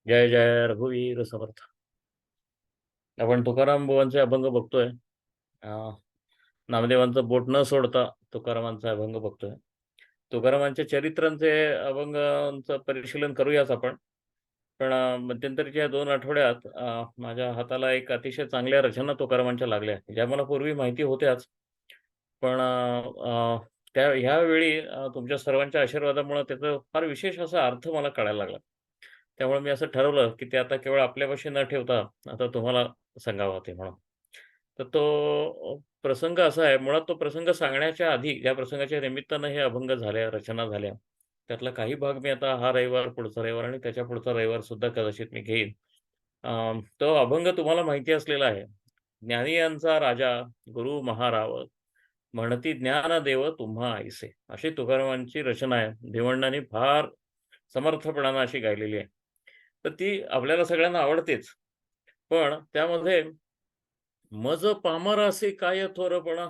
जय जय रघुवीर समर्थ. आपण तुकाराम बुवांचे अभंग बघतोय. अं, नामदेवांचं बोट न सोडता तुकारामांचा अभंग बघतोय. तुकारामांच्या चरित्रांचे अभंगांचं परिशीलन करूयाच आपण. पण मध्यंतरीच्या 2 आठवड्यात माझ्या हाताला एक अतिशय चांगल्या रचना तुकारामांच्या लागल्या, ज्या मला पूर्वी माहिती होत्याच. पण ह्यावेळी तुमच्या सर्वांच्या आशीर्वादामुळे त्याचा फार विशेष असा अर्थ मला कळायला लागला. त्यामुळे मी असं ठरवलं, की ते आता केवळ आपल्यापाशी न ठेवता आता तुम्हाला सांगावं ते म्हणून. तर तो प्रसंग असा आहे, मुळात तो प्रसंग सांगण्याच्या आधी ज्या प्रसंगाच्या निमित्तानं हे अभंग झाल्या, रचना झाल्या, त्यातला काही भाग मी आता हा रविवार, पुढचा रविवार आणि त्याच्या पुढचा रविवार सुद्धा कदाचित मी घेईन. तो अभंग तुम्हाला माहिती असलेला आहे. ज्ञानियांचा राजा, गुरु महाराव, म्हणती ज्ञानदेव तुम्हा ऐसे. अशी तुकारामांची रचना आहे. भिवंडांनी फार समर्थपणानं अशी गायलेली आहे. तर ती आपल्याला सगळ्यांना आवडतेच. पण त्यामध्ये मज पामरासे काय थोरपणा,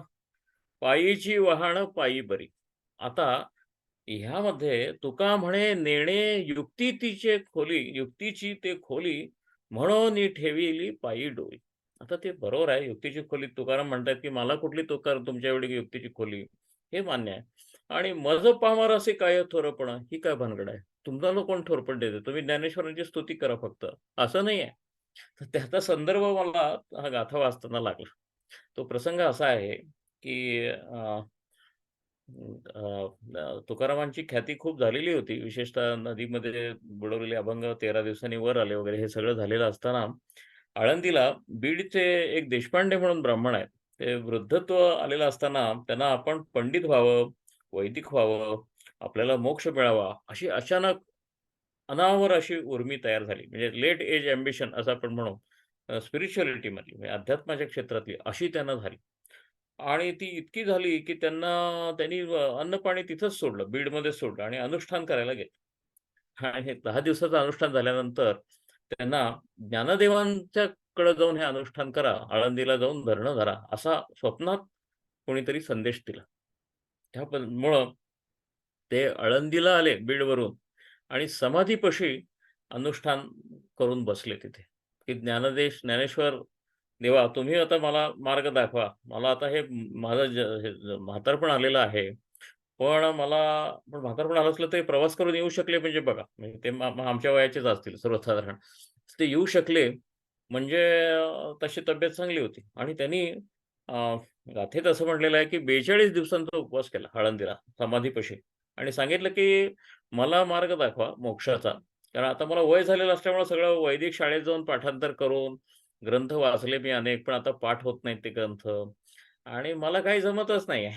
पायीची वहाण पायी बरी. आता ह्यामध्ये तुका म्हणे नेणे युक्ती तिचे खोली, युक्तीची ते खोली म्हणून ठेविली पायी डोई. आता ते बरोबर आहे, युक्तीची खोली तुकाराम म्हणतात, की मला कुठली तुकार तुमच्या एवढी युक्तीची खोली, हे मान्य आहे. आणि मज पामरासे काय थोरपणा, ही काय भानगड आहे? तुम्हाला कोण थोरपण देते? तुम्ही ज्ञानेश्वरांची स्तुती करा फक्त, असं नाही आहे. तर त्याचा संदर्भ मला हा गाथा वाचताना लागला. तो प्रसंग असा आहे, की अ, तुकारामांची ख्याती खूप झालेली होती. विशेषतः नदीमध्ये बुडवलेले अभंग 13 दिवसांनी वर आले वगैरे हे सगळं झालेलं असताना, आळंदीला बीडचे एक देशपांडे म्हणून ब्राह्मण आहेत. ते वृद्धत्व आलेलं असताना त्यांना आपण पंडित व्हावं, वैदिक व्हावं, आपल्याला मोक्ष मिळावा, अशी अचानक अनावर अशी उर्मी तयार झाली. म्हणजे लेट एज अँबिशन असं आपण म्हणू. स्पिरिच्युअलिटीमधली म्हणजे अध्यात्माच्या क्षेत्रातली अशी त्यांना झाली. आणि ती इतकी झाली, की त्यांनी अन्न-पाणी तिथंच सोडलं, बीडमध्येच सोडलं आणि अनुष्ठान करायला गेले. आणि हे 10 दिवसाचं अनुष्ठान झाल्यानंतर त्यांना ज्ञानदेवांच्याकडे जाऊन हे अनुष्ठान करा, आळंदीला जाऊन धरणं धरा, असा स्वप्नात कोणीतरी संदेश दिला. मुळं ते आळंदीला आले बीडवरून आणि समाधीपाशी अनुष्ठान करून बसले तिथे, की ज्ञानेश्वर देवा तुम्ही आता मला मार्ग दाखवा. मला आता हे माझं म्हातारपण आलेलं आहे. पण म्हातारपण आलं असलं तरी प्रवास करून येऊ शकले म्हणजे बघा, म्हणजे ते आमच्या वयाचेच असतील सर्वसाधारण. ते येऊ शकले म्हणजे तशी तब्येत चांगली होती आणि त्यांनी अ, गाथेत असं म्हटलेलं आहे, की 42 दिवसांचा उपवास केला आळंदीला समाधीपाशी आणि सांगितलं, की मला मार्ग दाखवा मोक्षाचा. कारण आता मला वय झालेलं असल्यामुळं सगळं वैदिक शाळेत जाऊन पाठांतर करून ग्रंथ वाचले मी अनेक, पण आता पाठ होत नाहीत ते ग्रंथ आणि मला काही जमतच नाहीये.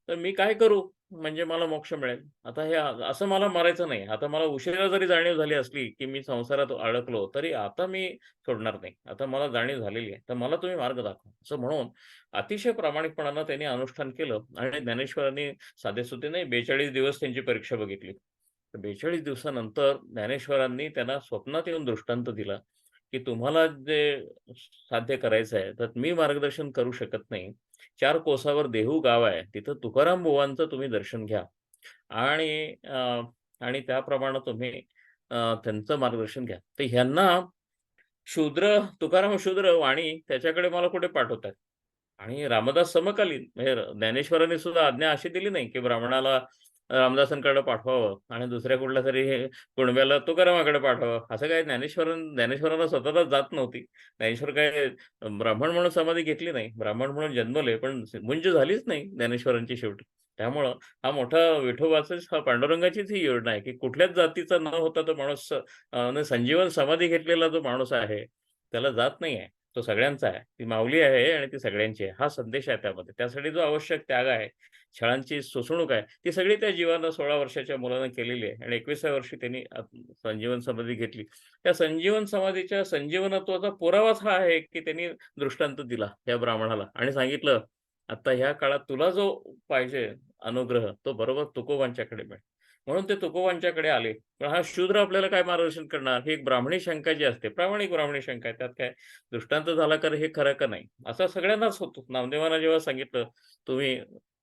तर मी काय करू? म्हणजे मला मोक्ष मिळेल. आता हे असं मला मरायचं नाही. आता मला उशिरा जरी जाणीव झाली असली, की मी संसारात अडकलो, तरी आता मी सोडणार नाही. आता मला जाणीव झालेली आहे. तर मला तुम्ही मार्ग दाखवा. असं म्हणून अतिशय प्रामाणिकपणानं त्यांनी अनुष्ठान केलं आणि ज्ञानेश्वरांनी साधेसुधे नाही 42 दिवस त्यांची परीक्षा बघितली. तर 42 दिवसानंतर ज्ञानेश्वरांनी त्यांना स्वप्नात येऊन दृष्टांत दिला, की तुम्हाला जे साध्य करायचं आहे, तर मी मार्गदर्शन करू शकत नाही. 4 कोसावर देहू गाव आहे. तिथं तुकाराम बुवांचं तुम्ही दर्शन घ्या आणि आणि त्याप्रमाणे तुम्ही त्यांचं मार्गदर्शन घ्या. तर ह्यांना तुकाराम शूद्र वाणी त्याच्याकडे मला कुठे पाठवताय? आणि रामदास समकालीन म्हणजे ज्ञानेश्वरांनी सुद्धा आज्ञा अशी दिली नाही, की ब्राह्मणाला रामदासांकडे पाठवावं आणि दुसऱ्या कुठल्यातरी हे कुणब्याला तुकारामाकडे पाठवावं. असं काही ज्ञानेश्वरांना स्वतःला जात नव्हती. ज्ञानेश्वर काय ब्राह्मण म्हणून समाधी घेतली नाही. ब्राह्मण म्हणून जन्मले, पण मुंज झालीच नाही ज्ञानेश्वरांची शेवटी. त्यामुळं हा मोठा विठोबाचाच हा पांडुरंगाचीच ही योजना आहे, की कुठल्याच जातीचा न होता तो माणूस संजीवन समाधी घेतलेला जो माणूस आहे, त्याला जात नाही आहे. तो सगळ्यांचा आहे. ती माऊली आहे आणि ती सगळ्यांची आहे. हा संदेश आहे त्यामध्ये. त्यासाठी जो आवश्यक त्याग आहे, छळांची सोसवणूक आहे, ती सगळी त्या जीवानं 16 वर्षाच्या मुलानं केलेली आहे आणि 21व्या वर्षी त्यांनी संजीवन समाधी घेतली. त्या संजीवन समाधीच्या संजीवनत्वाचा पुरावाच हा आहे, की त्यांनी दृष्टांत दिला त्या ब्राह्मणाला आणि सांगितलं, "आता ह्या काळात तुला जो पाहिजे अनुग्रह, तो बरोबर तुकोबांच्याकडे मिळेल." म्हणून ते तुकोबांच्याकडे आले. पण हा शूद्र आपल्याला काय मार्गदर्शन करणार? ही एक ब्राह्मणी शंका जी असते, प्रामाणिक ब्राह्मणी शंका आहे. त्यात काय दृष्टांत झाला तर हे खरं का नाही? असं सगळ्यांनाच होतो. नामदेवांना जेव्हा सांगितलं, तुम्ही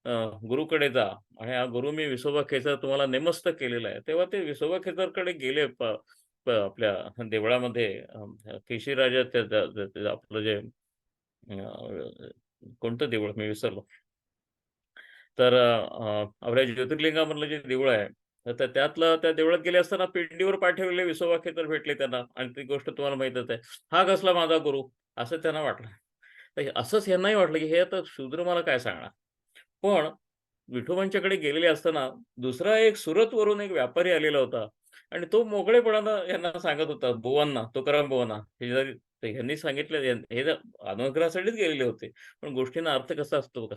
अ, गुरुकडे जा आणि हा गुरु मी विसोबा खेचर तुम्हाला नेमस्त केलेला आहे. तेव्हा ते विसोबा खेचरकडे गेले आपल्या देवळामध्ये केशीराजा आपलं जे कोणतं देऊळ मी विसरलो. तर आपल्या ज्योतिर्लिंगामधलं जे देऊळ आहे, तर त्यातलं त्या देवळात गेले असताना पिंडीवर पाय ठेवलेले विसोबा खेतर भेटले त्यांना आणि ती गोष्ट तुम्हाला माहीतच आहे. हा कसला माझा गुरु, असं त्यांना वाटलं. तर असंच ह्यांनाही वाटलं, की हे आता शूद्र मला काय सांगणार? पण विठोबांच्याकडे गेलेले असताना दुसरा एक सुरतवरून एक व्यापारी आलेला होता आणि तो मोकळेपणानं यांना सांगत होता, बुवांना, तुकाराम बुवांना, शेजारी तर ह्यांनी सांगितलं हे तर अनुग्रहासाठीच गेलेले होते. पण गोष्टींना अर्थ कसा असतो बघा.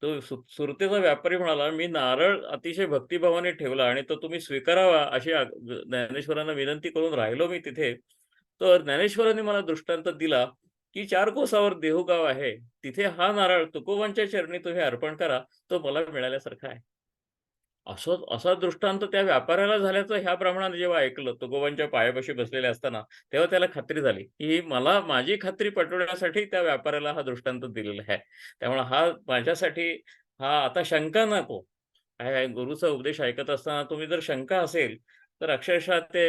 तो सुरतेचा व्यापारी म्हणाला, "मी नारळ अतिशय भक्तिभावाने ठेवला आणि तो तुम्ही स्वीकारावा अशी ज्ञानेश्वरांना विनंती करून राहिलो मी तिथे." तर ज्ञानेश्वरांनी मला दृष्टांत दिला, की 4 कोसावर देहूगाव आहे. तिथे हा नारळ तुकोबांच्या चरणी तुम्ही अर्पण करा. तो मला मिळाल्यासारखा आहे. असा दृष्टांत त्या व्यापाऱ्याला झाल्याचं ह्या ब्राह्मणाने जेव्हा ऐकलं, तुकोबांच्या पायापाशी बसलेले असताना, तेव्हा त्याला खात्री झाली, की माझी खात्री पटवण्यासाठी त्या व्यापाऱ्याला हा दृष्टांत दिलेला आहे. त्यामुळे हा माझ्यासाठी हा आता शंका नको. काय आहे गुरूचा उपदेश ऐकत असताना तुम्ही जर शंका असेल, तर अक्षरशः ते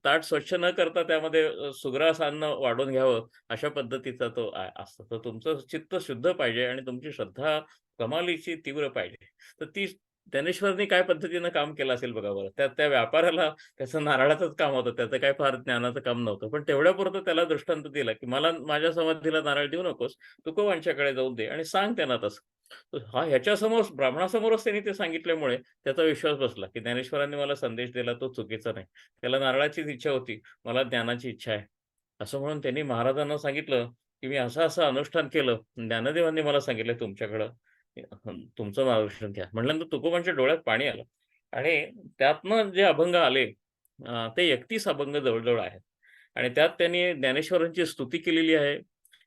ताट स्वच्छ न करता त्यामध्ये सुग्रास अन्न वाढून घ्यावं, अशा पद्धतीचा तो असतो. तर तुमचं चित्त शुद्ध पाहिजे आणि तुमची श्रद्धा कमालीची तीव्र पाहिजे. तर ती ज्ञानेश्वरांनी काय पद्धतीनं काम केलं असेल बघा बरं. त्या त्या व्यापाऱ्याला त्याचं नारळाचंच काम होतं. त्याचं काही फार ज्ञानाचं काम नव्हतं. पण तेवढ्यापुरतं त्याला दृष्टांत दिला, की "मला माझ्या समाधीला नारळ देऊ नकोस. तुकोबांच्याकडे जाऊन दे आणि सांग त्यांना तसं." तर ह्याच्यासमोर ब्राह्मणासमोरच त्यांनी ते सांगितल्यामुळे त्याचा विश्वास बसला, की ज्ञानेश्वरांनी मला संदेश दिला तो चुकीचा नाही. त्याला नारळाचीच इच्छा होती. मला ज्ञानाची इच्छा आहे. असं म्हणून त्यांनी महाराजांना सांगितलं, की "मी असं-असं अनुष्ठान केलं. ज्ञानदेवांनी मला सांगितलं तुमच्याकडं तुमचं मार्गदर्शन घ्या." म्हटल्यानंतर तुकोबांच्या डोळ्यात पाणी आलं आणि त्यातनं जे अभंग आले ते 31 अभंग जवळ आहेत आणि त्यात त्यांनी ज्ञानेश्वरांची स्तुती केलेली आहे.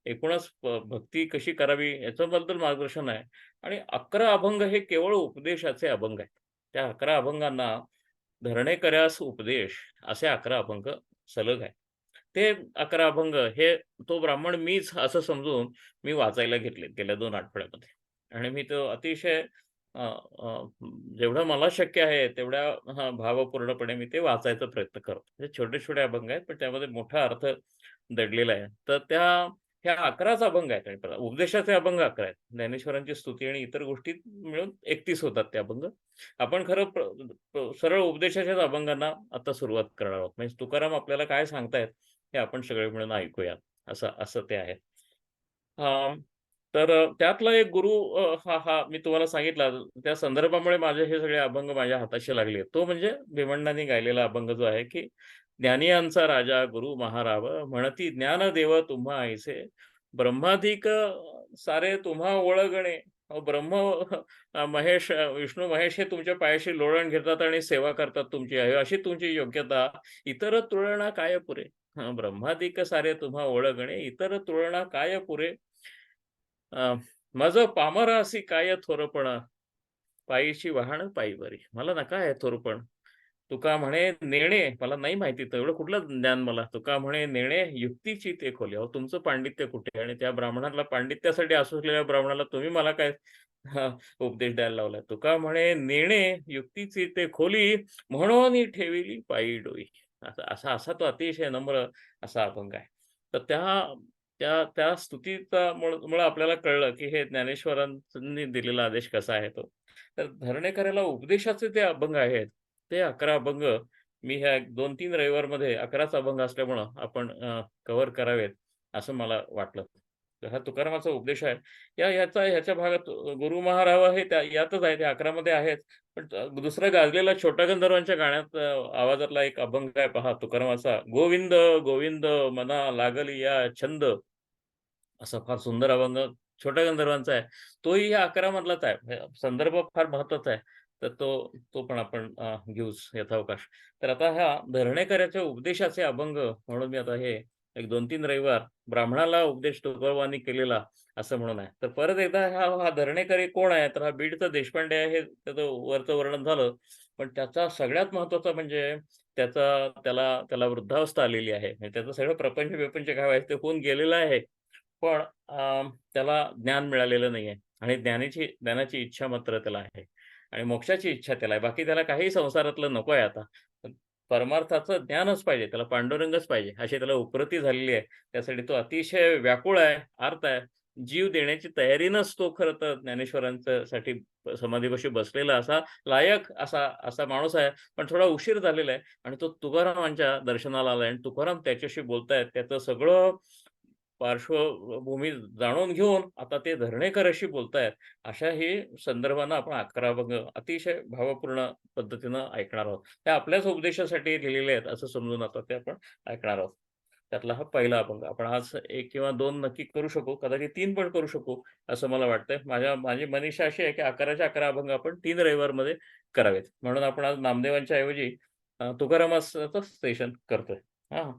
एकूणच भक्ती कशी करावी याच्याबद्दल मार्गदर्शन आहे आणि 11 अभंग हे केवळ उपदेशाचे अभंग आहेत. त्या 11 अभंगांना धरणेकऱ्यास उपदेश असे 11 अभंग सलग आहेत. ते 11 अभंग हे तो ब्राह्मण मीच असं समजून मी वाचायला घेतलेत गेल्या 2 आठवड्यामध्ये. आणि मी तो अतिशय अ, अ, जेवढं मला शक्य आहे तेवढ्या भावपूर्णपणे मी ते वाचायचा प्रयत्न करतो. हे छोटे-छोटे अभंग आहेत, पण त्यामध्ये मोठा अर्थ दडलेला आहे. तर ह्या 11च अभंग आहेत आणि उपदेशाचे अभंग 11 आहेत. ज्ञानेश्वरांची स्तुती आणि इतर गोष्टी मिळून 31 होतात ते अभंग. आपण खरं सरळ उपदेशाच्याच अभंगांना आता सुरुवात करणार आहोत. म्हणजे तुकाराम आपल्याला काय सांगतायत हे आपण सगळे मिळून ऐकूया. असं असं ते आहे. हां. तर त्यातला एक गुरु मी तुम्हाला सांगितला त्या संदर्भामुळे माझे हे सगळे अभंग माझ्या हाताशी लागले. तो म्हणजे भीमण्णांनी गायलेला अभंग जो आहे, की ज्ञानियांचा राजा गुरु महाराव म्हणती ज्ञानदेव तुम्हा ऐसे ब्रह्माधिक सारे तुम्हा ओळगणे. ब्रह्म महेश विष्णू महेश हे तुमच्या पायाशी लोळण घेतात आणि सेवा करतात तुमची आहे अशी तुमची योग्यता. इतर तुळना काय पुरे. ब्रह्मादिक सारे तुम्हा ओळगणे इतर तुळना काय पुरे. अ, माझं पामरासी काय थोरपण, पायीची वाहन पायी बरी. मला नका आहे थोरपण. तुका म्हणे नेणे, मला नाही माहिती तेवढं कुठलं ज्ञान मला. तुका म्हणे नेणे युक्तीची ते खोली. अहो तुमचं पांडित्य कुठे? आणि त्या ब्राह्मणाला पांडित्यासाठी असलेल्या ब्राह्मणाला तुम्ही मला काय उपदेश द्यायला लावलाय. तुका म्हणे नेणे युक्तीची ते खोली, म्हणून ठेविली पायी डोई. असा तो अतिशय नम्र असा अभंग आहे. तर त्या त्या त्या स्तुतीचा मुळं आपल्याला कळलं, की हे ज्ञानेश्वरांनी दिलेला आदेश कसा आहे तो. तर धरणेकराला उपदेशाचे ते अभंग आहेत. ते 11 अभंग मी ह्या 2-3 रविवारमध्ये 11च अभंग असल्यामुळं आपण कव्हर करावेत, असं मला वाटलं. तर हा तुकारामाचा उपदेश आहे. ह्याच्या भागात गुरु महारावा हे यातच आहे, ते 11 मध्ये आहेत. पण दुसरा गाजलेला छोटा गंधर्वांच्या गाण्यात आवाजातला एक अभंग आहे पहा तुकारामाचा. गोविंद गोविंद मना लागली या छंद. असा फार सुंदर अभंग छोट्या गंधर्वांचा आहे. तोही या 11 मधलाच आहे. संदर्भ फार महत्वाचा आहे. तर तो पण आपण घेऊच यथावकाश. तर आता ह्या धरणेकराच्या उपदेशाचे अभंग म्हणून मी आता हे एक 2-3 रविवार ब्राह्मणाला उपदेश तुकोबांनी केलेला असं म्हणून आहे. तर परत एकदा हा धरणेकर कोण आहे? तर हा बीडचा देशपांडे आहे हे त्याचं वरचं वर्णन झालं. पण त्याचा सगळ्यात महत्त्वाचा म्हणजे त्याला वृद्धावस्था आलेली आहे. म्हणजे त्याचं सगळं प्रपंच-बिपंच काय व्हायचं ते होऊन गेलेलं आहे. पण त्याला ज्ञान मिळालेलं नाहीये आणि ज्ञानाची इच्छा मात्र त्याला आहे आणि मोक्षाची इच्छा त्याला आहे. बाकी त्याला काही संसारातलं नको आहे आता. परमार्थाचं ज्ञानच पाहिजे, त्याला पांडुरंगच पाहिजे, अशी त्याला उपरती झालेली आहे. त्यासाठी तो अतिशय व्याकुळ आहे, आर्त आहे. जीव देण्याची तयारीनंच तो खरं तर ज्ञानेश्वरांच्यासाठी समाधीपाशी बसलेला असा लायक असा असा माणूस आहे. पण थोडा उशीर झालेला आहे आणि तो तुकारामांच्या दर्शनाला आलाय आणि तुकाराम त्याच्याशी बोलतायत. त्याचं सगळं पार्श्वभूमी जाणून घेऊन आता ते धरणेकराशी बोलतायत. अशाही संदर्भानं आपण 11 अभंग अतिशय भावपूर्ण पद्धतीनं ऐकणार आहोत. त्या आपल्याच उपदेशासाठी लिहिलेले आहेत असं समजून आता ते आपण ऐकणार आहोत. त्यातला हा पहिला अभंग. आपण आज 1 किंवा 2 नक्की करू शकू, कदाचित 3 पण करू शकू, असं मला वाटतंय. माझी मनीषा अशी आहे की 11च्या 11 अभंग आपण 3 रविवारमध्ये करावेत. म्हणून आपण आज नामदेवांच्या ऐवजी तुकारामाचं सेशन करतोय. हां,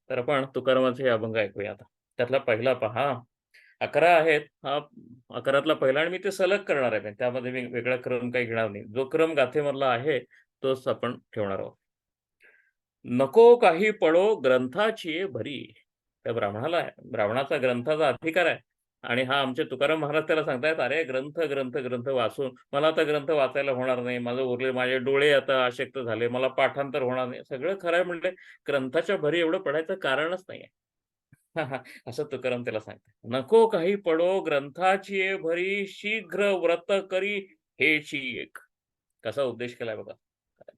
तर आपण तुकारामाचे हे अभंग ऐकूया आता. त्यातला पहिला पहा, 11 आहेत. हा 11तला पहिला आणि मी ते सलग करणार आहे. त्यामध्ये मी वेगळा क्रम काही घेणार नाही. जो क्रम गाथेमधला आहे, तोच आपण ठेवणार आहोत. नको काही पडो ग्रंथाची भरी. त्या ब्राह्मणाला आहे. ब्राह्मणाचा ग्रंथाचा अधिकार आहे आणि हा आमचे तुकाराम महाराज त्याला सांगतायत, "अरे ग्रंथ, ग्रंथ, ग्रंथ वाचून मला आता ग्रंथ वाचायला होणार नाही. माझं उरले माझे डोळे आता अशक्त झाले. मला पाठांतर होणार नाही." सगळं खरं आहे म्हटले, ग्रंथाच्या भरी एवढं पडायचं कारणच नाहीये. हां, हां. असं तुकाराम त्याला सांगतात. "नको काही पडो ग्रंथाची भरी, शीघ्र व्रत करी हेची एक." कसा उपदेश केलाय बघा.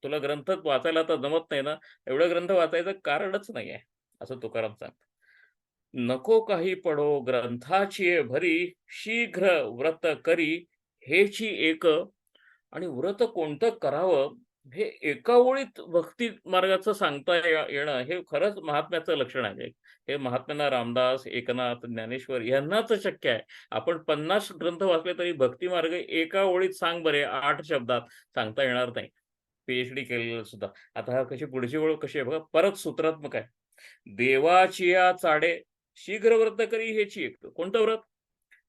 तुला ग्रंथ वाचायला आता जमत नाही ना, एवढं ग्रंथ वाचायचं कारणच नाहीये, असं तुकाराम सांगतात. नको काही पडो ग्रंथाची भरी, शीघ्र व्रत करी हेची एक आणि व्रत कोणतं करावं, हे एका ओळीत भक्ती मार्गाचं सांगता येणं हे खरंच महात्म्याचं लक्षण आहे. हे महात्म्यांना रामदास, एकनाथ, ज्ञानेश्वर यांनाच शक्य आहे. आपण 50 ग्रंथ वाचले तरी भक्ती मार्ग एका ओळीत सांग बरे 8 शब्दात सांगता येणार नाही. पी-एच-डी केलेलं सुद्धा. आता हा कशी पुढची ओळ कशी आहे बघा, परत सूत्रात्मक आहे. देवाचिया चाडे शीघ्र व्रत करी हेची एक. कोणतं व्रत?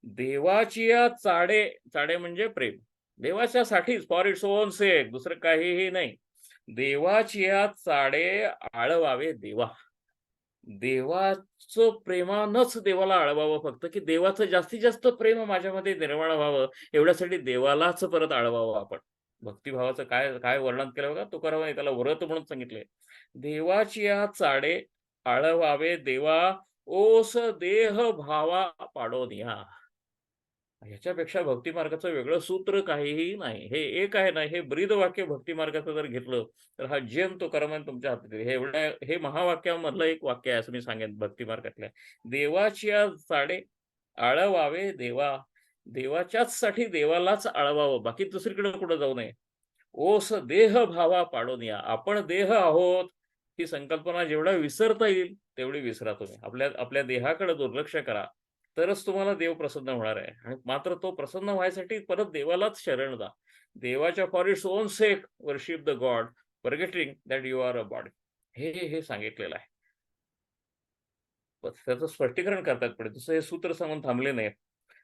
देवाचिया चाडे, चाडे म्हणजे प्रेम. देवाच्यासाठीच फॉर इट्स ओन सेक दुसरं काहीही नाही. देवाचिया चाडे आळवावे देवा. देवाचं प्रेमानंच देवाला आळवावं फक्त, की देवाचं जास्तीत जास्त प्रेम माझ्यामध्ये निर्माण व्हावं, एवढ्यासाठी देवालाच परत आळवावं आपण. भक्तिभावाचं काय काय वर्णन केलं बघा तुकारामाने त्याला व्रत म्हणून सांगितलंय. देवाचिया चाडे आळवावे देवा, ओस देह भावा पाडोनिया. ह्याच्यापेक्षा भक्ती मार्गाचं वेगळं सूत्र काहीही नाही. हे एक आहे ना, हे ब्रीद वाक्य भक्ती मार्गाचं जर घेतलं, तर हा जेम तुकारामाने तुमच्या हातात आहे. हे महावाक्यामधलं एक वाक्य आहे असं मी सांगेन भक्ती मार्गातल्या. देवाच्या चाडे आळवावे देवा. देवाच्याच साठी देवालाच आळवावं. बाकी दुसरीकडे कुठं जाऊ नये. ओस देह भावा पाडोनिया. आपण देह आहोत, ही संकल्पना जेवढा विसरता येईल, तेवढी विसरा तुम्ही. आपल्या आपल्या देहाकडे दुर्लक्ष करा. तरच तुम्हाला देव प्रसन्न होणार आहे आणि मात्र तो प्रसन्न व्हायसाठी परत देवालाच शरण जा. देवाच्या for its own sec worship the God, forgetting that you are a body. हे सांगितलेलं आहे. त्याचं स्पष्टीकरण करतात पुढे. दुसरं हे सूत्र सांगून थांबले नाहीत.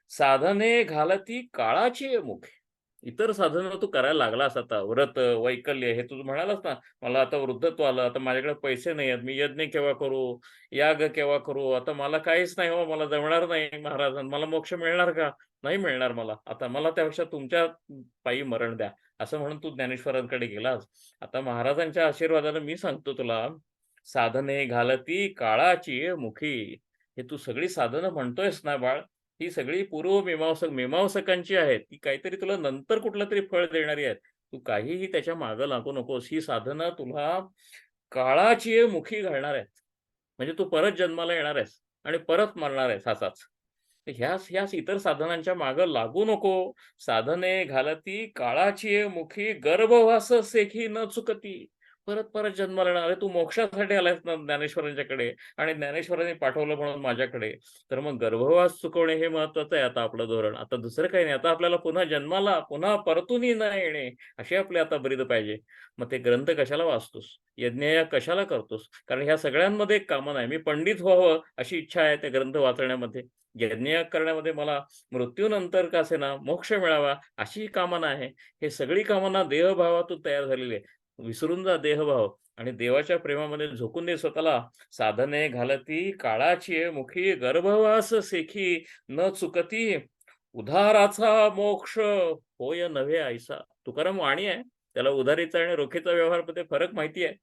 साधने घालती काळाची मुखे. इतर साधनं तू करायला लागलास आता. व्रत, वैकल्य हे तू म्हणालास ना, मला आता वृद्धत्व आलं, आता माझ्याकडे पैसे नाही आहेत, मी यज्ञ केव्हा करू, याग केव्हा करू, आता मला काहीच नाही हो, मला जमणार नाही महाराज, मला मोक्ष मिळणार का? नाही मिळणार मला. आता मला त्यापेक्षा तुमच्या पायी मरण द्या. असं म्हणून तू ज्ञानेश्वरांकडे गेलास. आता महाराजांच्या आशीर्वादाने मी सांगतो तुला, साधने घालती काळाची मुखी. हे तू सगळी साधनं म्हणतोयस ना बाळ, ही सगळी मीमांसकांची आहेत. ती काहीतरी तुला नंतर कुठलं तरी फळ देणारी आहेत. तू काहीही त्याच्या मागे लागू नकोस. ही साधनं तुला काळाची मुखी घालणार आहेत. म्हणजे तू परत जन्माला येणार आहेस आणि परत मरणार आहेस असाच. तर ह्याच इतर साधनांच्या मागे लागू नको. साधने घालती काळाची मुखी गर्भवास सेखी न चुकती. परत जन्माला येणार. अरे तू मोक्षासाठी आलायस ना ज्ञानेश्वरांच्याकडे आणि ज्ञानेश्वरांनी पाठवलं म्हणून माझ्याकडे. तर मग गर्भवास चुकवणे हे महत्वाचं आहे आता आपलं धोरण. आता दुसरं काही नाही. आता आपल्याला पुन्हा जन्माला, पुन्हा परतून न येणे, अशी आपली आता ब्रीद पाहिजे. मग ते ग्रंथ कशाला वाचतोस? यज्ञयाग कशाला करतोस? कारण ह्या सगळ्यांमध्ये एक कामना आहे. मी पंडित व्हावं अशी इच्छा आहे त्या ग्रंथ वाचण्यामध्ये. यज्ञयाग करण्यामध्ये मला मृत्यूनंतर का असेना मोक्ष मिळावा अशी कामना आहे. हे सगळी कामना देहभावातून तयार झालेली आहे. विसरून जा देहभाव आणि देवाच्या प्रेमामध्ये झोकून दे स्वतःला. साधने घालती काळाची मुखी गर्भवास सेखी न चुकती. उधाराचा मोक्ष होय नव्हे ऐसा. तुकाराम वाणी आहे. त्याला उधारीचा आणि रोखीचा व्यवहारमध्ये फरक माहिती आहे.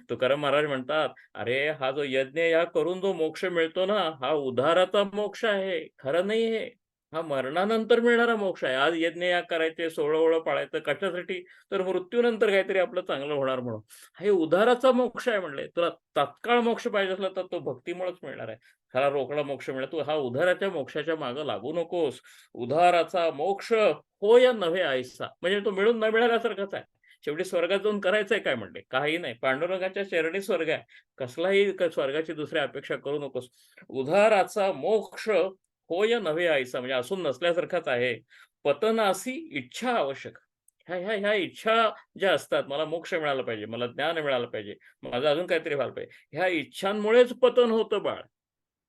तुकाराम महाराज म्हणतात, "अरे, हा जो यज्ञ या करून जो मोक्ष मिळतो ना, हा उधाराचा मोक्ष आहे. खरं नाही हे. हा मरणानंतर मिळणारा मोक्ष आहे. आज यज्ञ याग करायचे, सोवळं-ओवळं पाळायचं कशासाठी? तर मृत्यूनंतर काहीतरी आपलं चांगलं होणार म्हणून. हे उधाराचा मोक्ष आहे म्हणले. तुला तात्काळ मोक्ष पाहिजे असला तर तो भक्तीमुळेच मिळणार आहे. खरा रोकडा मोक्ष मिळेल. तू हा उधाराच्या मोक्षाच्या मागे लागू नकोस. उधाराचा मोक्ष होय नव्हे ऐसा." म्हणजे तो मिळून न मिळाल्यासारखाच आहे. शेवटी स्वर्गात जाऊन करायचंय काय म्हणले? काही नाही. पांडुरंगाच्या चरणी स्वर्ग आहे. कसलाही स्वर्गाची दुसरी अपेक्षा करू नकोस. उधाराचा मोक्ष होय नव्हे ऐसा म्हणजे असून नसल्यासारखाच आहे. पतनासी इच्छा आवश्यक. ह्या इच्छा ज्या असतात, मला मोक्ष मिळाला पाहिजे, मला ज्ञान मिळालं पाहिजे, माझं अजून काहीतरी व्हायला पाहिजे. ह्या इच्छांमुळेच पतन होतं बाळ.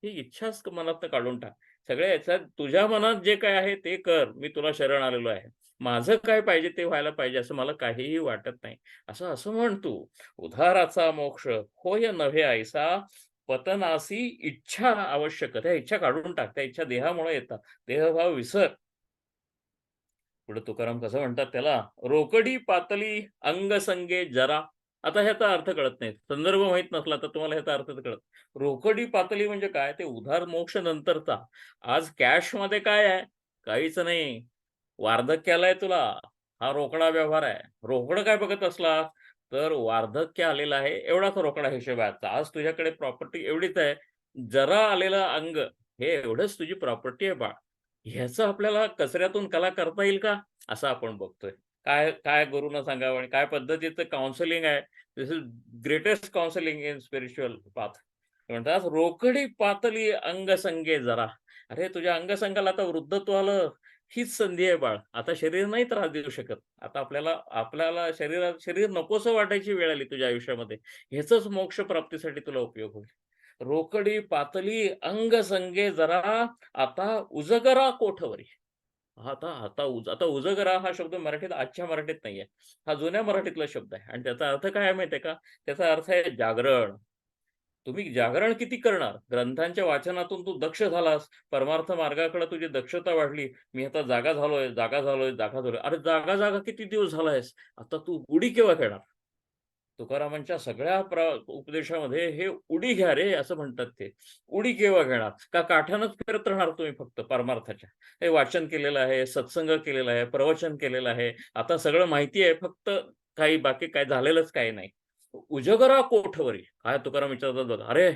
ही इच्छाच मनातनं काढून टाक. सगळ्या ह्याच्यात तुझ्या मनात जे काही आहे ते कर. मी तुला शरण आलेलो आहे. माझं काय पाहिजे ते व्हायला पाहिजे असं मला काहीही वाटत नाही. असं म्हण तू. उधाराचा मोक्ष होय नव्हे ऐसा पतनासी इच्छा आवश्यक. त्या इच्छा काढून टाक. त्या इच्छा देहामुळे येतात. देहभाव विसर. पुढे तुकाराम कसं म्हणतात त्याला, "रोकडी पातळी अंग संगे जरा." आता ह्याचा अर्थ कळत नाही. संदर्भ माहीत नसला तर तुम्हाला ह्याचा अर्थ तर कळत. रोकडी पातळी म्हणजे काय? ते उधार मोक्ष नंतरचा. आज कॅशमध्ये काय आहे? काहीच नाही. वार्धक्य आलंय तुला, हा रोकडा व्यवहार आहे. रोकडं काय बघत असला, तर वार्धक्य आलेलं आहे, एवढाच रोकडा हिशोब आहे आजचा. आज तुझ्याकडे प्रॉपर्टी एवढीच आहे. जरा आलेलं अंग, हे एवढंच तुझी प्रॉपर्टी आहे बाळ. ह्याचं आपल्याला कचऱ्यातून कला करता येईल का? असं आपण बघतोय. काय काय गुरूनं सांगावं आणि काय पद्धतीचं काउन्सिलिंग आहे. This is greatest counselling in spiritual path. म्हणतात, "रोकडी पातळी अंगसंगे जरा." अरे, तुझ्या अंगसंगाला आता वृद्धत्व आलं. हीच संधी आहे बाळ. आता शरीर नाही त्रास देऊ शकत. आता आपल्याला आपल्याला शरीर नकोसं वाटायची वेळ आली तुझ्या आयुष्यामध्ये. ह्याचंच मोक्ष प्राप्तीसाठी तुला उपयोग होईल. रोकडी पातळी अंग संगे जरा आता उजगरा कोठवरी. आता उजगरा हा शब्द मराठीत आजच्या मराठीत नाहीये. हा जुन्या मराठीतला शब्द आहे आणि त्याचा अर्थ काय आहे माहिती आहे का? त्याचा अर्थ आहे जागरण. तुम्ही जागरण किती करणार? ग्रंथांच्या वाचनातून तू दक्ष झालास, परमार्थ मार्गाकडे तुझी दक्षता वाढली. मी आता जागा झालोय, जागा झालोय, जागा झालोय. अरे जागा किती दिवस झालायस? आता तू उडी केव्हा खेळणार? तुकारामांच्या सगळ्या उपदेशामध्ये हे उडी घ्या रे, असं म्हणतात ते. उडी केव्हा घेणार? का काठानच फिरत राहणार तुम्ही फक्त परमार्थाच्या? हे वाचन केलेलं आहे, सत्संग केलेला आहे, प्रवचन केलेलं आहे. आता सगळं माहिती आहे, फक्त काही बाकी काय झालेलंच काही नाही. उजगरा कोठवरी. काय तुकाराम विचारतात बघा. "अरे,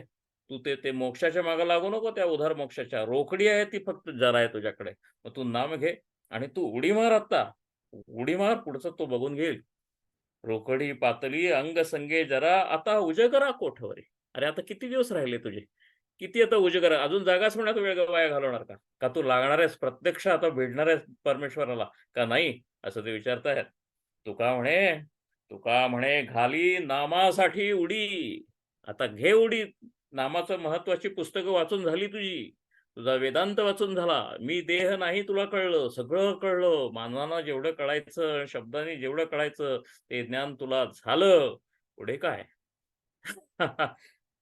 तू ते ते मोक्षाच्या मागे लागू नको त्या उधार मोक्षाच्या. रोकडी आहे ती फक्त जरा आहे तुझ्याकडे. मग तू नाम घे आणि तू उडी मार आता. उडी मार, पुढचं तो बघून घेईल." रोकडी पातळी अंग संगे जरा आता उजगरा कोठवरी. अरे आता किती दिवस राहिले तुझे? किती आता उजगरा? अजून जागाच म्हणा वेळ वाया घालवणार का? का तू लागणार आहेस प्रत्यक्ष आता भेटणार आहेस परमेश्वराला का नाही? असं ते विचारतायत. तुका म्हणे तुका म्हणे घाली नामासाठी उडी. आता घे उडी. नामाचं महत्त्वाची पुस्तकं वाचून झाली तुझी. तुझा वेदांत वाचून झाला. मी देह नाही तुला कळलं. सगळं कळलं. मानवानं जेवढं कळायचं, शब्दांनी जेवढं कळायचं ते ज्ञान तुला झालं. पुढे काय?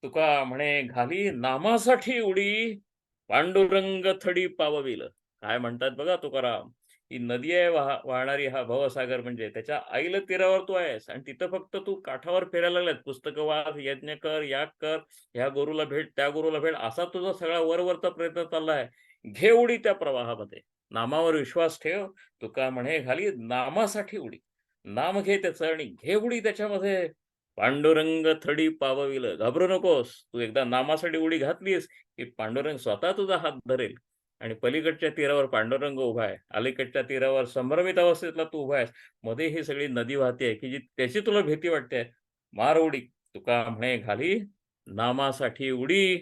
तुका म्हणे घाली नामासाठी उडी, पांडुरंग थडी पावविल. काय म्हणतात बघा तुकाराम, ही नदी आहे वाहणारी हा भवसागर म्हणजे त्याच्या ऐल तीरावर तू आहेस आणि तिथं फक्त तू काठावर फिरायला लागलास. पुस्तकं वाच, यज्ञ कर, याग कर, ह्या गुरुला भेट, त्या गुरुला भेट, असा तुझा सगळा वरवरचा प्रयत्न चालला आहे. घे उडी त्या प्रवाहामध्ये. नामावर विश्वास ठेव. तुका म्हणे घाली नामासाठी उडी. नाम घे त्याचं आणि घे उडी त्याच्यामध्ये. पांडुरंग थडी पावविल. घाबरू नकोस. तू एकदा नामासाठी उडी घातलीस, की पांडुरंग स्वतः तुझा हात धरेल आणि पलीकडच्या तीरावर पांडुरंग उभा आहे. अलीकडच्या तीरावर संभ्रमित अवस्थेतला तू उभा आहेस. मध्ये ही सगळी नदी वाहते की जी त्याची तुला भीती वाटते. मार उडी. तुका म्हणे घाली नामासाठी उडी,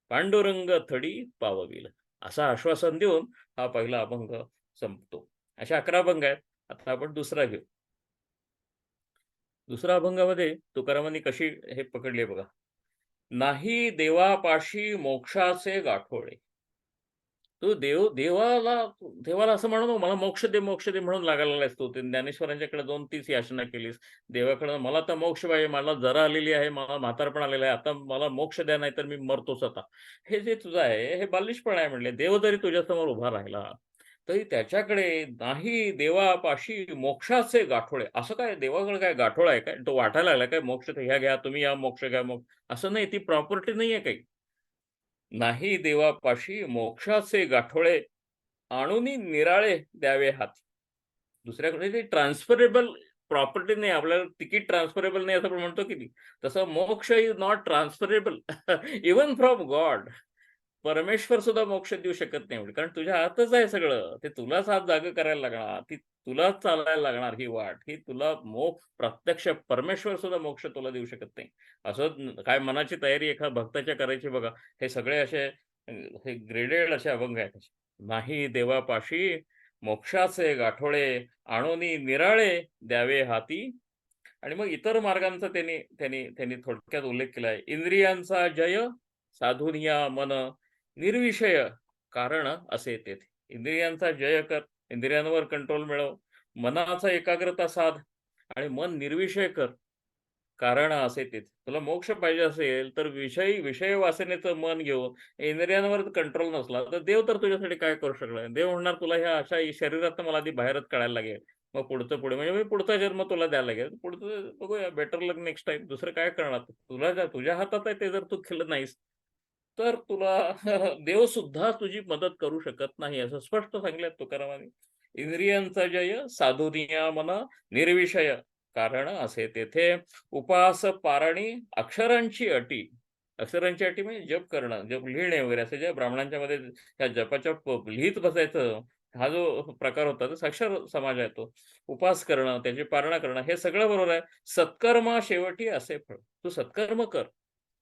पांडुरंग थडी पावविल. असं आश्वासन देऊन हा पहिला अभंग संपतो. असे 11 अभंग आहेत. आता आपण दुसरा घेऊ. दुसऱ्या अभंगामध्ये तुकारामांनी कशी हे पकडली बघा. नाही देवापाशी मोक्षाचे गाठोडे. तू देवाला असं म्हणू नको, मला मोक्ष दे, मोक्ष दे म्हणून लागायला लागलायस तू. ते ज्ञानेश्वरांच्याकडे जाऊन तीच याचना केलीस. देवाकडे मला तर मोक्ष पाहिजे, मला जरा आलेली आहे, मला म्हातारपण आलेलं आहे. आता मला मोक्ष द्या नाहीतर मी मरतोच आता. हे जे तुझं आहे, हे बालिशपणा आहे म्हणले. देव जरी तुझ्यासमोर उभा राहिला, तरी त्याच्याकडे नाही देवापाशी मोक्षाचे गाठोडे. असं काय देवाकडे काय गाठोडा आहे काय? तो वाटायला लागला काय मोक्ष तर ह्या घ्या, तुम्ही या मोक्ष घ्या असं नाही, ती प्रॉपर्टी नाहीये काही. नाही देवापाशी मोक्षाचे गाठोडे आणूनी निराळे द्यावे हाती. दुसऱ्याकडे ते ट्रान्सफरेबल प्रॉपर्टी नाही. आपल्याला तिकीट ट्रान्सफरेबल नाही असं आपण म्हणतो की नाही. तसं मोक्ष is not transferable even from God. परमेश्वर सुद्धा मोक्ष देऊ शकत नाही म्हणजे. कारण तुझ्या हातच आहे सगळं. ते तुलाच हात जागे करायला लागणार. ती तुलाच चालायला लागणार ही वाट. ही तुला प्रत्यक्ष परमेश्वर सुद्धा मोक्ष तुला देऊ शकत नाही. असं काय मनाची तयारी एखाद्या भक्ताच्या करायची बघा. हे सगळे असे हे ग्रेडेड असे अभंग आहेत. नाही देवापाशी मोक्षाचे गाठोडे आणोनी निराळे द्यावे हाती. आणि मग इतर मार्गांचा त्यांनी त्यांनी त्यांनी थोडक्यात उल्लेख केला आहे. इंद्रियांचा जय साधुनिया मन निर्विषय कारण असे तेथे. इंद्रियांचा जय कर, इंद्रियांवर कंट्रोल मिळव, मनाचा एकाग्रता साध आणि मन निर्विषय कर. कारण असे तेथे. तुला मोक्ष पाहिजे असेल तर विषय वासनेचं मन घेऊन इंद्रियांवर कंट्रोल नसला तर देव तर तुझ्यासाठी काय करू शकणार? देव म्हणणार तुला ह्या अशा शरीरातनं मला आधी बाहेरच काढायला लागेल. मग पुढचं पुढे म्हणजे मी पुढचा जन्म तुला द्यायला लागेल. पुढचं बघूया बेटर लक नेक्स्ट टाईम. दुसरं काय करणार तू? तुझ्या हातात आहे ते जर तू केलं नाहीस, तर तुला देव सुद्धा तुझी मदत करू शकत नाही असं स्पष्ट सांगितलंय तुकारामांनी. इंद्रियांचा जय साधुनिया मन निर्विषय कारण असे तेथे उपास पारणी अक्षरांची अटी. अक्षरांची अटी म्हणजे जप करणं, जप लिहिणे वगैरे असं जे ब्राह्मणांच्या मध्ये त्या जपाच्या लिहित बसायचं, हा जो प्रकार होता तो साक्षर समाज आहे तो. उपास करणं, त्याची पारणा करणं हे सगळं बरोबर आहे. सत्कर्मा शेवटी असे फळ. तू सत्कर्म कर.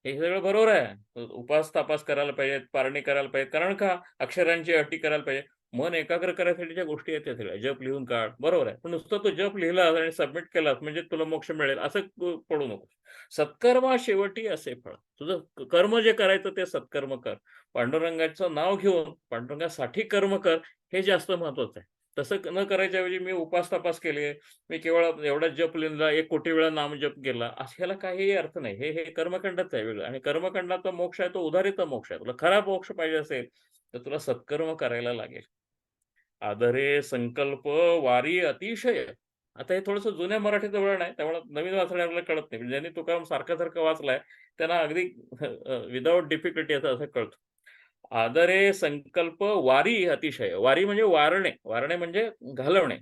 हे सगळं बरोबर आहे. उपास-तापास करायला पाहिजेत, पारणी करायला पाहिजे. कारण का? अक्षरांची अटी करायला पाहिजे. मन एकाग्र करायसाठी ज्या गोष्टी आहेत त्या सगळ्या. जप लिहून काढ, बरोबर आहे. पण नुसतं तो जप लिहिलास आणि सबमिट केलास म्हणजे तुला मोक्ष मिळेल असं तू पडू नको. सत्कर्मा शेवटी असे फळ. तुझं कर्म जे करायचं ते सत्कर्म कर. पांडुरंगाचं नाव घेऊन पांडुरंगासाठी कर्म कर, हे जास्त महत्वाचं आहे. तसं न करायच्या ऐवजी मी उपास-तापास केले, मी केवळ एवढा जप लिहिला, 1,00,00,000 वेळा नामजप केला, ह्याला काहीही अर्थ नाही. हे हे कर्मकांडच आहे वेगळं आणि कर्मकांडाचा मोक्ष आहे तो उधारीचा मोक्ष आहे. तुला खरा मोक्ष पाहिजे असेल, तर तुला सत्कर्म करायला लागेल. आदरे संकल्प वारी अतिशय. आता हे थोडंसं जुन्या मराठीचं वळण आहे, त्यामुळे नवीन वाचणाऱ्याला कळत नाही. ज्यांनी तुकाराम सारखं-सारखं वाचलाय, त्यांना अगदी विदाऊट डिफिकल्टी असं असं कळतं. आदरे संकल्प वारी अतिशय. वारी म्हणजे वारणे. वारणे म्हणजे घालवणे.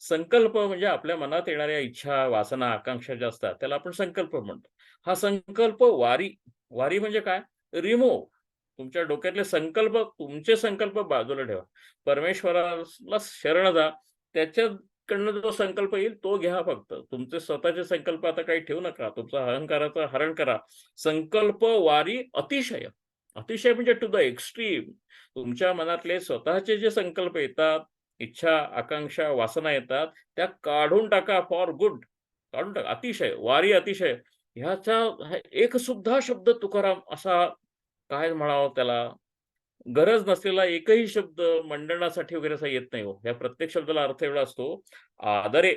संकल्प म्हणजे आपल्या मनात येणाऱ्या इच्छा, वासना, आकांक्षा ज्या असतात, त्याला आपण संकल्प म्हणतो. हा संकल्प वारी. वारी म्हणजे काय? रिमूव्ह. तुमच्या डोक्यातले संकल्प, तुमचे संकल्प बाजूला ठेवा. परमेश्वराला शरण जा. त्याच्याकडनं जो संकल्प येईल तो घ्या फक्त. तुमचे स्वतःचे संकल्प आता काही ठेवू नका. तुमचा अहंकाराचं हरण करा. संकल्प वारी अतिशय. अतिशय म्हणजे टू द एक्स्ट्रीम. तुमच्या मनातले स्वतःचे जे संकल्प येतात, इच्छा, आकांक्षा, वासना येतात, त्या काढून टाका फॉर गुड. काढून टाका. अतिशय, वारी अतिशय. ह्याचा एक सुद्धा शब्द तुकाराम असा काय म्हणावं त्याला, गरज नसलेला एकही शब्द मंडनासाठी वगैरे असा येत नाही हो. या प्रत्येक शब्दाला अर्थ एवढा असतो. आदरे,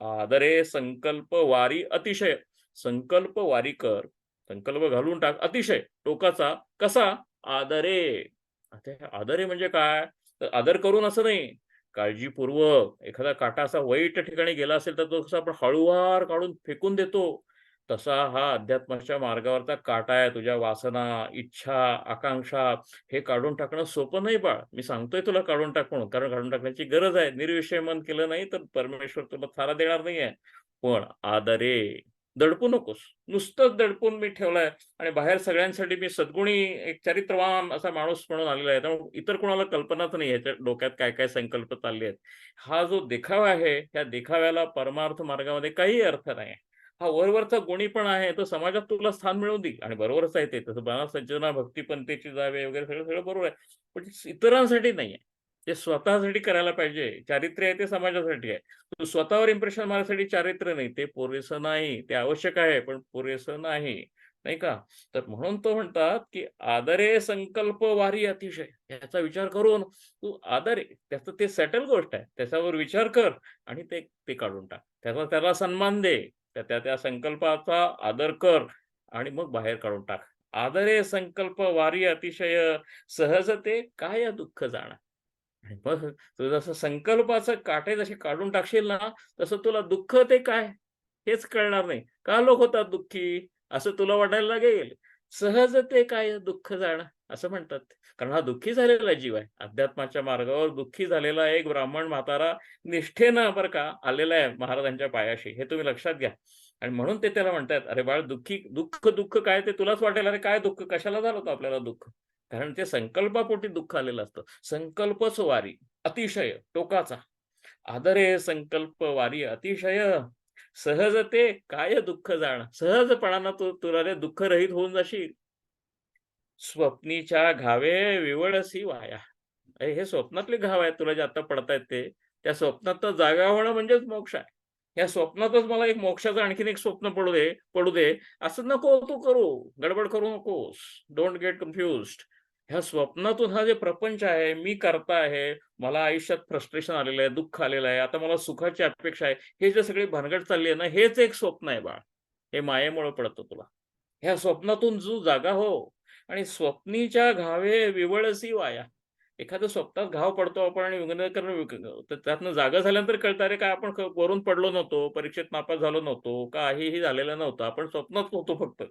आदरे संकल्प वारी अतिशय. संकल्प वारी कर. संकल्प घालून टाक. अतिशय टोकाचा. कसा? आदरे. आता हे आदरे म्हणजे काय? तर आदर करून असं नाही. काळजीपूर्वक एखादा काटा असा वाईट ठिकाणी गेला असेल, तर तो कसा आपण हळूवार काढून फेकून देतो. तसा हा अध्यात्माच्या मार्गावरचा काटा आहे. तुझ्या वासना, इच्छा, आकांक्षा हे काढून टाकणं सोपं नाही बाळ. मी सांगतोय तुला काढून टाक म्हणून, कारण काढून टाकण्याची गरज आहे. निर्विषय मन केलं नाही, तर परमेश्वर तुला थारा देणार नाहीये. पण आदरे, दडपू नकोस. नुसतंच दडपून मी ठेवलाय आणि बाहेर सगळ्यांसाठी मी सद्गुणी एक चारित्र्यवान असा माणूस म्हणून आलेला आहे. त्यामुळे इतर कोणाला कल्पनाच नाही ह्याच्या डोक्यात काय-काय संकल्प चालले आहेत. हा जो देखावा आहे, त्या देखाव्याला परमार्थ मार्गामध्ये काही अर्थ नाही. हा वरवरचा गुणीपणा आहे, तो समाजात तुला स्थान मिळवून देईल आणि बरोबरच आहे ते. तसं बना सज्जना भक्ती पंथीची जावे वगैरे सगळं सगळं बरोबर आहे. पण ते इतरांसाठी नाहीये. ते स्वतःसाठी करायला पाहिजे. चारित्र्य आहे ते समाजासाठी आहे. तू स्वतःवर इम्प्रेशन मारण्यासाठी चारित्र्य नाही. ते पुरेसं नाही. ते आवश्यक आहे, पण पुरेसं नाही. नाही का? तर म्हणून तो म्हणतात, की "आदरे संकल्प वारी अतिशय." याचा विचार करून तू आदर आहे. त्याचं ते सेटल गोष्ट आहे. त्याच्यावर विचार कर आणि ते ते काढून टाक. त्याचा त्याला सन्मान दे. त्या संकल्पाचा आदर कर आणि मग बाहेर काढून टाक. आदरे संकल्प वारी अतिशय सहजते काय दुःख जाणा. आणि मग तू जसं संकल्पाचं काटे जसे काढून टाकशील ना, तसं तुला दुःख ते काय, हेच कळणार नाही. का लोक होतात दुःखी, असं तुला वाटायला लागेल. सहजते काय दुःख जाणं, असं म्हणतात. कारण हा दुःखी झालेला जीव आहे. अध्यात्माच्या मार्गावर दुःखी झालेला एक ब्राह्मण म्हातारा निष्ठेनं बरं का आलेला आहे महाराजांच्या पायाशी, हे तुम्ही लक्षात घ्या. आणि म्हणून ते त्याला म्हणतायत, "अरे बाळ दुःखी दुःख, दुःख काय ते तुलाच वाटेल, अरे काय दुःख, कशाला झालं होतं आपल्याला दुःख?" कारण ते संकल्पापोटी दुःख आलेलं असतं. संकल्पच वारी, अतिशय टोकाचा. आदरे संकल्प वारी अतिशय, सहजते काय दुःख जाण. सहजपणानं तुला रे दुःखरहित होऊन जाशील. स्वप्नीच्या घावे विवळसी वाया. अरे हे स्वप्नातले घाव आहेत तुला जे आता पडतायत ते. त्या स्वप्नातनं जागा होणं म्हणजेच मोक्ष आहे. या स्वप्नातच मला एक मोक्षाचं आणखीन एक स्वप्न पडू दे, असं नको तू करू. गडबड करू नकोस. Don't get confused. ह्या स्वप्नातून हा जे प्रपंच आहे, मी करता आहे, मला आयुष्यात फ्रस्ट्रेशन आलेलं आहे, दुःख आलेलं आहे, आता मला सुखाची अपेक्षा आहे. हे जे सगळी भानगड चालली आहे ना, हेच एक स्वप्न आहे बाळ. हे मायेमुळं पडतं तुला. ह्या स्वप्नातून तू जागा हो आणि स्वप्नीच्या घावे विवळसी वाया. एखाद्या स्वप्नात घाव पडतो आपण आणि तर त्यातनं जागा झाल्यानंतर कळतं, अरे काय आपण वरून पडलो नव्हतो, परीक्षेत नापास झालो नव्हतो, काहीही झालेलं नव्हतं. आपण स्वप्नात होतो फक्त.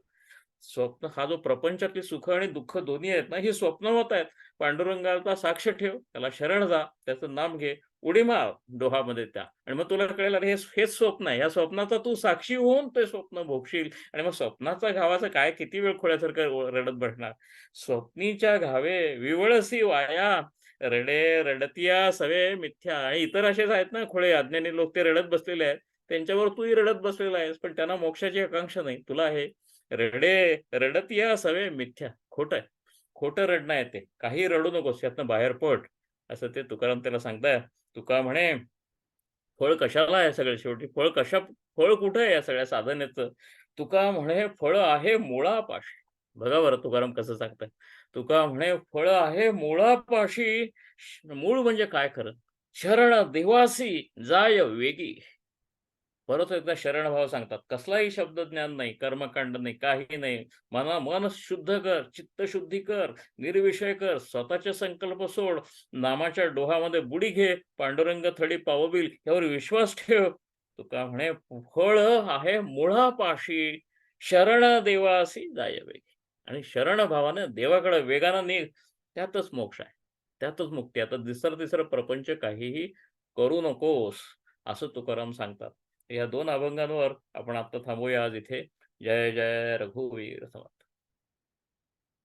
स्वप्न हा जो प्रपंचातली सुख आणि दुःख दोन्ही आहेत ना, ही स्वप्नवत आहेत. पांडुरंगाचा साक्ष ठेव, त्याला शरण जा, त्याचं नाम घे, उडी मार डोहामध्ये त्या आणि मग तुला कळेल, अरे हेच स्वप्न आहे. या स्वप्नाचा तू साक्षी होऊन ते स्वप्न भोगशील आणि मग स्वप्नाचा घावाचं काय किती वेळ खोळ्यासारखं रडत बसणार. स्वप्नीच्या घावे विवळसी वाया, रडे रडतिया सवे मिथ्या. आणि इतर असेच आहेत ना खोळे अज्ञानी लोक, ते रडत बसलेले आहेत. त्यांच्यावर तूही रडत बसलेला आहेस, पण त्यांना मोक्षाची आकांक्षा नाही, तुला आहे. रडे रडतिया सवे मिथ्या. खोटं आहे. खोटं रडणं आहे ते. काही रडू नकोस, यातनं बाहेर पड. असं ते तुकाराम त्याला सांगताय. तुका म्हणे, "फळ कशाला आहे सगळं शेवटी? फळ कुठं आहे या सगळ्या साधनेचं?" तुका म्हणे, "फळ आहे मुळापाशी." बघा बरं तुकाराम कसं सांगताय. तुका म्हणे, "फळ आहे मुळापाशी." मूळ म्हणजे काय खरं? "शरण देवासी जाय वेगी." परत एकदा शरणभाव सांगतात. कसलाही शब्दज्ञान नाही, कर्मकांड नाही, काही नाही. मन शुद्ध कर, चित्तशुद्धी कर, निर्विषय कर, स्वतःचे संकल्प सोड, नामाच्या डोहामध्ये बुडी घे, पांडुरंग थडी पावबिल यावर विश्वास ठेव. तुका म्हणे, "फळ आहे मुळापाशी, शरण देवासी जायवे." आणि शरणभावानं देवाकडे वेगानं निघ, त्यातच मोक्ष आहे. त्यातच मुक्ती आहे. आता दुसरं-तिसरं प्रपंच काहीही करू नकोस, असं तुकाराम सांगतात. या 2 अभंगांवर आपण आता थांबूया आज इथे. जय जय रघुवीर समर्थ.